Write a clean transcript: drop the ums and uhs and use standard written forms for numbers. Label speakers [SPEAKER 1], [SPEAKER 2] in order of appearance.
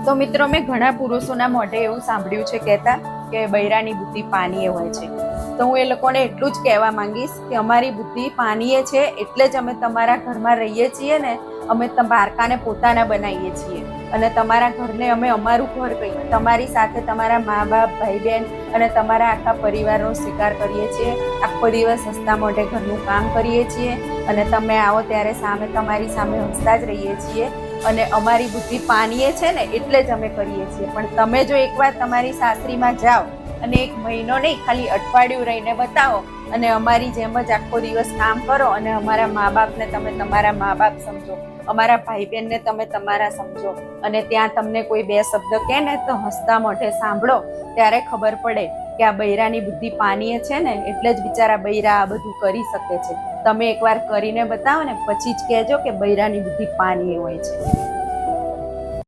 [SPEAKER 1] તો મિત્રો મેં ઘણા પુરુષોના મોઢે એવું સાંભળ્યું છે કહેતા કે બૈરાની બુદ્ધિ પાનીએ હોય છે. તો હું એ લોકોને એટલું જ કહેવા માંગીશ કે અમારી બુદ્ધિ પાનીએ છે, એટલે જ અમે તમારા ઘરમાં રહીએ છીએ ને. અમે બારકાને પોતાના બનાવીએ છીએ અને તમારા ઘરને અમે અમારું ઘર કહીએ. તમારી સાથે તમારા મા બાપ, ભાઈ બહેન અને તમારા આખા પરિવારનો સ્વીકાર કરીએ છીએ. આખો દિવસ હસતા મોઢે ઘરનું કામ કરીએ છીએ અને તમે આવો ત્યારે સામે તમારી સામે હસતા જ રહીએ છીએ. અને અમારી બુદ્ધિ પાનીએ છે ને એટલે જ અમે કરીએ છીએ. પણ તમે જો એકવાર તમારી સાસરીમાં જાઓ અને 1 મહિનો નહીં, ખાલી અઠવાડિયું રહીને બતાવો અને અમારી જેમ જ આખો દિવસ કામ કરો અને અમારા મા બાપને તમે તમારા મા બાપ સમજો, અમારા ભાઈ બહેનને તમે તમારા સમજો અને ત્યાં તમને કોઈ 2 શબ્દ કહે ને તો હસતા મોઢે સાંભળો, ત્યારે ખબર પડે કે આ બૈરાની બુદ્ધિ પાનીએ છે ને એટલે જ બિચારા બૈરા આ બધું કરી શકે છે. તમે એકવાર કરીને બતાવો ને પછી જ કહેજો કે બૈરાની બુદ્ધિ પાનીએ હોય છે.